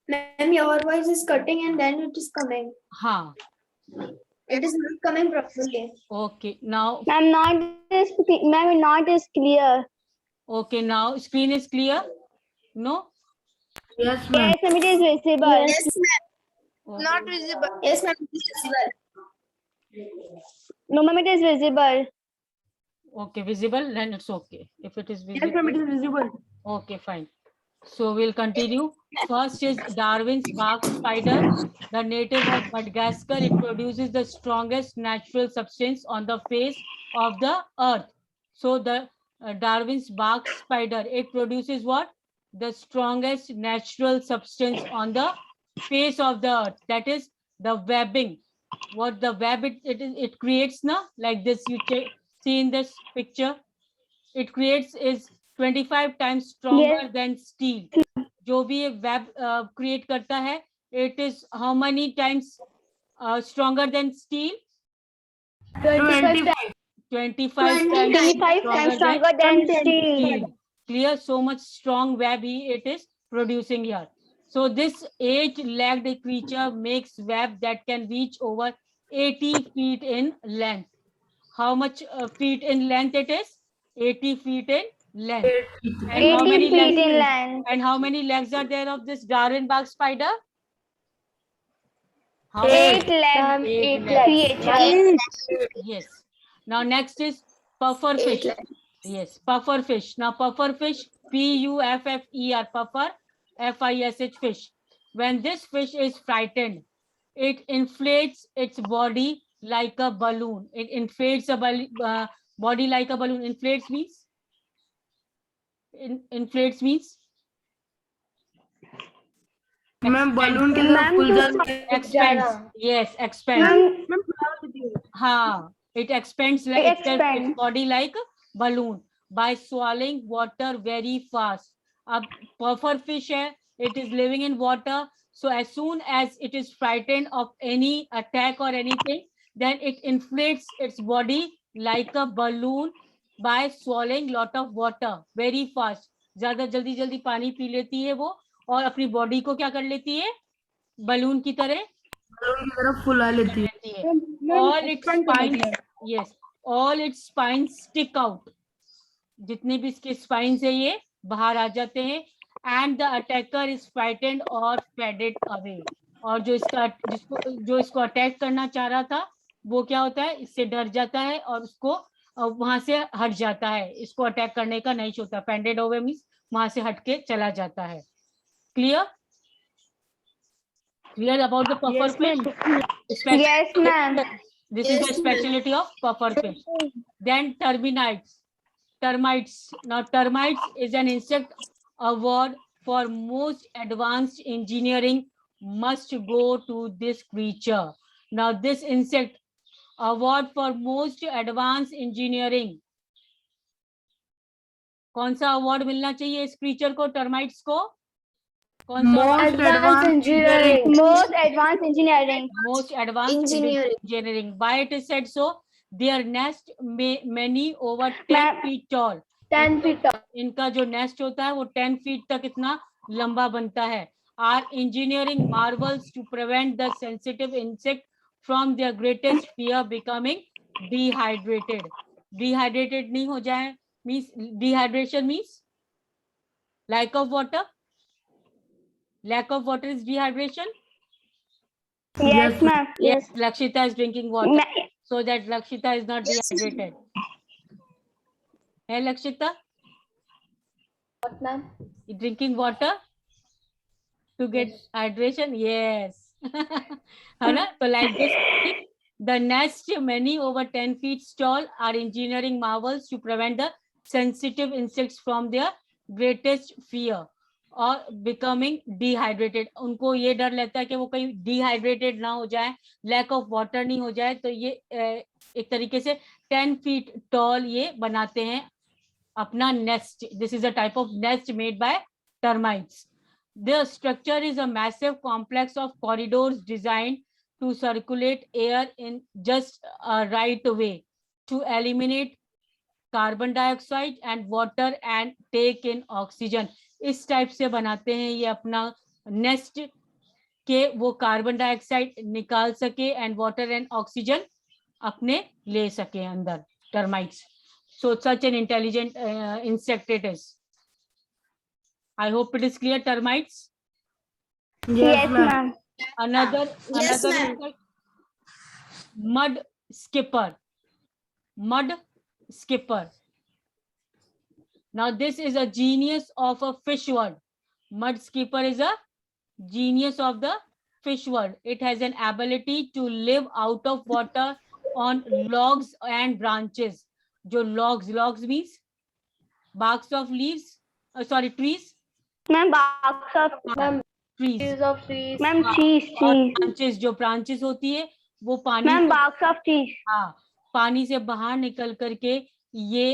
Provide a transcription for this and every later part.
Ma'am, your voice is cutting and then it is coming. हाँ. It is not coming properly. Okay, now. Ma'am, not is clear. Okay, now screen is clear. No. Yes, ma'am. Yes, ma'am, it is visible. Yes, ma'am. Okay. Not visible. Yes, ma'am. It is visible. No, ma'am, it is visible. Okay, visible, then it's okay. If it is Yes, ma'am, it visible, is visible. okay, fine. So we'll continue. First is Darwin's bark spider, the native of Madagascar. It produces the strongest natural substance on the face of the earth. So the Darwin's bark spider, it produces what? The strongest natural substance on the face of the earth. That is the webbing. What the web it creates now, like this, you see in this picture, it creates is 25 times stronger Yes. than steel. जो भी ये web create करता है, it is how many times stronger than steel? 25 times. 25 times 25 times stronger than steel. Clear? So much strong web it is producing here. So this 8-legged creature makes web that can reach over 80 feet in length. How much feet in length it is? 80 feet in length. And how 80 many feet legs? in length. And how many legs are there of this Darwin bark spider? How 8 many? legs. Eight legs. Creature. Yes. Now next is puffer fish. Yes, puffer fish. Now puffer fish, P-U-F-F-E-R, puffer, F-I-S-H, fish. When this fish is frightened, it inflates its body like a balloon. It inflates a body like a balloon. Inflates means? Inflates means? Ma'am balloon के साथ full जाता है. Expands. Yes, expands. हाँ, it expands like It itself, its expands. body like balloon by swallowing water very fast. अब puffer fish है, it is living in water. So as soon as it is frightened of any attack or anything, then it inflates its body like a balloon by swallowing lot of water very fast. ज्यादा जल्दी जल्दी पानी P लेती है वो और अपनी body को क्या कर लेती है? बलून की तरह balloon की तरफ फुला लेती है. all its spines, yes, all its spines stick out. जितने भी इसके spines है ये बाहर आ जाते हैं and the attacker is frightened or faded away. और जो इसको अटैक करना चाह रहा था वो क्या होता है? इससे डर जाता है और उसको वहां से हट जाता है. इसको अटैक करने का नहीं होता. फैडेड अवे मींस वहां से हट के चला जाता है. Clear? Clear about the puffer fish? Yes, ma'am. This is the specialty of puffer fish. Then termites. Now termites is an insect. Award for most advanced engineering must go to this creature. Now this insect, award for most advanced engineering. कौन सा award मिलना चाहिए इस creature को, termites को? Most advanced engineering. Most advanced engineering. Most advanced engineering. Why it is said so? Their nest many over 10 feet tall. 10 feet tall. इनका जो nest होता है वो 10 फीट तक इतना लंबा बनता है. Are engineering marvels to prevent the sensitive insect from their greatest fear becoming dehydrated. Dehydrated नहीं हो जाए means dehydration means lack of water. Lack of water is dehydration. Yes, ma'am. Yes, Lakshita is drinking water so that Lakshita is not dehydrated. Hey, Lakshita? What, ma'am? You drinking water to get hydration? Yes. So like this, the nest many over 10 feet tall are engineering marvels to prevent the sensitive insects from their greatest fear और becoming dehydrated. उनको ये डर लगता है कि वो कहीं dehydrated ना हो जाए, lack of water नहीं हो जाए, तो ये एक तरीके से 10 feet tall ये बनाते हैं अपना nest. This is a type of nest made by termites. The structure is a massive complex of corridors designed to circulate air in just a right way to eliminate carbon dioxide and water and take in oxygen. इस type से बनाते हैं ये अपना nest के वो carbon dioxide निकाल सके एंड वाटर एंड ऑक्सीजन अपने ले सके अंदर, termites. So such an intelligent insect it is. I hope it is clear. Termites. Yes, ma'am. Another Yes, ma'am. insect, mud skipper. Mud skipper. Now this is a genius of a fish world. Mud skipper is a genius of the fish world. It has an ability to live out of water on logs and branches. जो logs means barks of leaves, trees. Ma'am, barks of Trees. trees. Ma'am, trees. branches, जो branches होती है वो पानी Ma'am, से, barks of trees. हाँ, पानी से बाहर निकल करके ये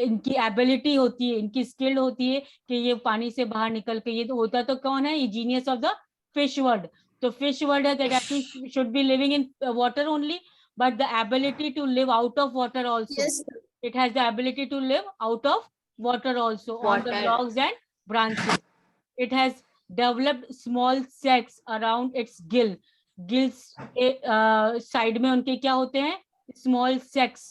इनकी एबिलिटी होती है, इनकी स्किल्ड होती है कि ये पानी से बाहर निकल के, ये तो होता तो कौन है, ये genius of the fish world. तो फिश वर्ल्ड है that should be living in water only, but the ability to live out of water also. Yes. It has the ability to live out of water also on the logs and branches. It has developed small sacs around its gill. Gills side में उनके क्या होते हैं, small sacs,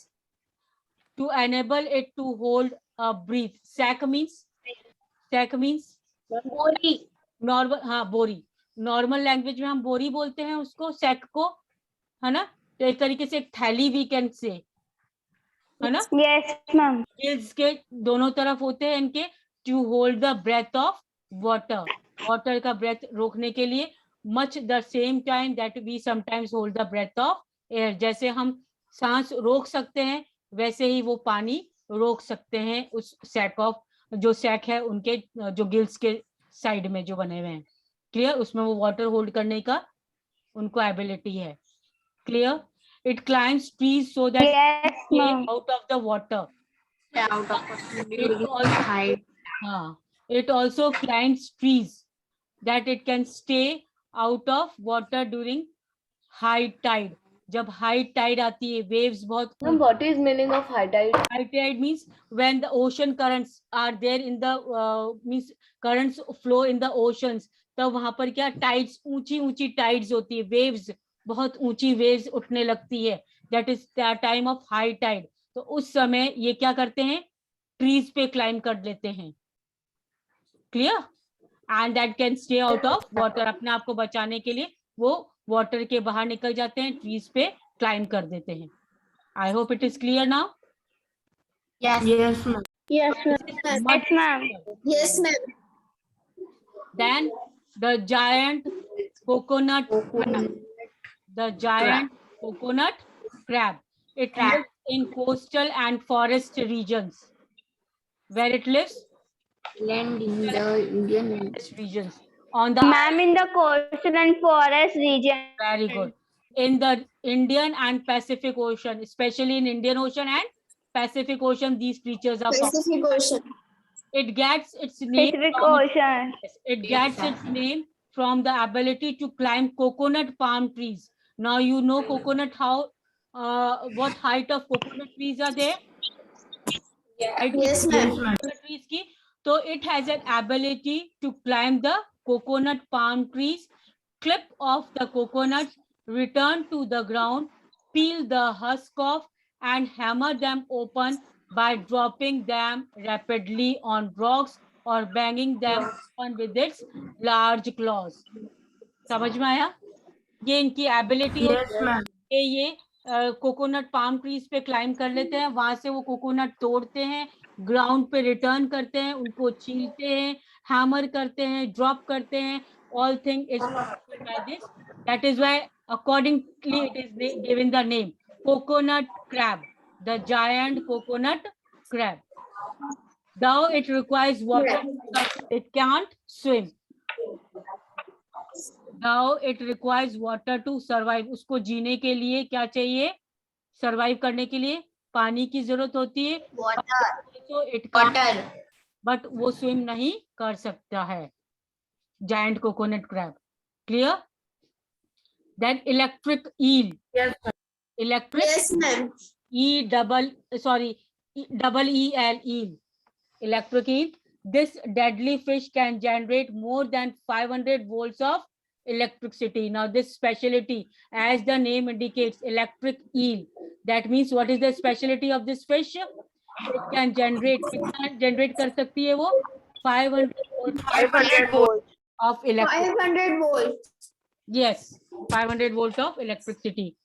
to enable it to hold a breath. Sac means Bori. normal, हाँ बोरी. Normal language में हम बोरी बोलते हैं उसको, सैक को, है ना. तो एक तरीके से एक थैली वी कैन से, है ना. Yes, ma'am. गिल्स के दोनों तरफ होते हैं इनके, to hold the breath of water, water का ब्रेथ रोकने के लिए. Much the same time that we sometimes hold the breath of air. जैसे हम सांस रोक सकते हैं वैसे ही वो पानी रोक सकते हैं उस सैक ऑफ, जो सैक है उनके जो गिल्स के साइड में जो बने हुए हैं. क्लियर. उसमें वो वाटर होल्ड करने का उनको एबिलिटी है. Clear. It climbs trees so that Yes, it stay ma'am. out of the water. Out of It also climbs trees that it can stay out of water during high tide. जब high tide आती है, waves बहुत. Ma'am, what is meaning of high tide? High tide means when the ocean currents are there in the means currents flow in the oceans. तब वहां पर क्या tides, ऊंची tides होती है, waves, बहुत ऊंची वेव्स उठने लगती है. That is the time of high tide. तो उस समय ये क्या करते हैं, ट्रीज पे क्लाइम कर लेते हैं. Clear. And that can stay out of water. अपने आप को बचाने के लिए वो वाटर के बाहर निकल जाते हैं, ट्रीज पे क्लाइम कर देते हैं. I hope it is clear now. Yes. Yes, ma'am. Yes, ma'am. Yes, ma'am. Yes, ma'am. Then the giant coconut crab. The giant coconut crab. It lives in coastal and forest regions. Where it lives? Land in the Indian. Forest regions. On the Ma'am, in the coastal and forest region. very good. In the Indian and Pacific Ocean, especially in Indian Ocean and Pacific Ocean, these creatures are found. Pacific Ocean. It gets its name. Pacific from- Ocean. Yes, it gets its name from the ability to climb coconut palm trees. Now you know coconut, how what height of coconut trees are there? Height Yes, of ma'am. coconut trees ki. So it has an ability to climb the coconut palm trees, clip off the coconut, return to the ground, peel the husk off, and hammer them open by dropping them rapidly on rocks or banging them on with its large claws. समझ में आया? ये इनकी ability Yes, ma'am. है. ये coconut palm trees पे climb कर लेते हैं, वहां से वो कोकोनट तोड़ते हैं, ग्राउंड पे रिटर्न करते हैं, उनको छीलते हैं, हैमर करते हैं, ड्रॉप करते हैं. All thing is by this. That is why accordingly it is given the name coconut crab, the giant coconut crab. Though it requires water, it can't swim. Now it requires water to survive. उसको जीने के लिए क्या चाहिए, survive करने के लिए पानी की जरूरत होती है. Water. So it can't, Water. but वो स्विम नहीं कर सकता है. Giant coconut crab. Clear? Then electric eel. Yes, ma'am. Electric Yes, ma'am. double eel. Electric eel. this deadly fish can generate more than 500 volts of electricity. Now this specialty, as the name indicates, electric eel. That means what is the specialty of this fish? It can generate, कितना generate कर सकती है वो? 500 volts 500 volts. of electricity. 500 volts. Yes, 500 volts of electricity.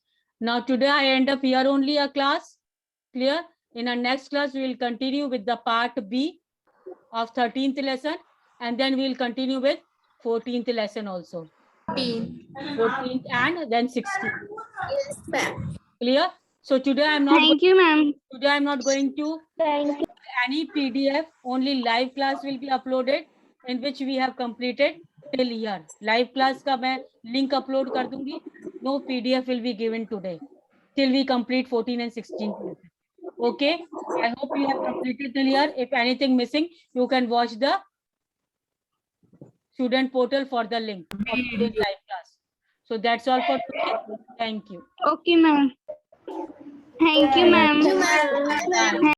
Now today I end up here only a class. Clear? In our next class, we will continue with the part B of 13th lesson, and then we will continue with 14th lesson also. 14th and then 16th. Yes, ma'am. Clear? So today I'm not Thank you, ma'am. today I'm not going to Thank you. any PDF. Only live class will be uploaded, in which we have completed till here. Live class का मैं link upload कर दूंगी. No PDF will be given today till we complete 14 and 16. Okay. I hope you have completed till here. If anything missing, you can watch the student portal for the link of today's live class. So that's all for today. Thank you. Okay, ma'am. Thank you, ma'am. Thank you, ma'am. Bye.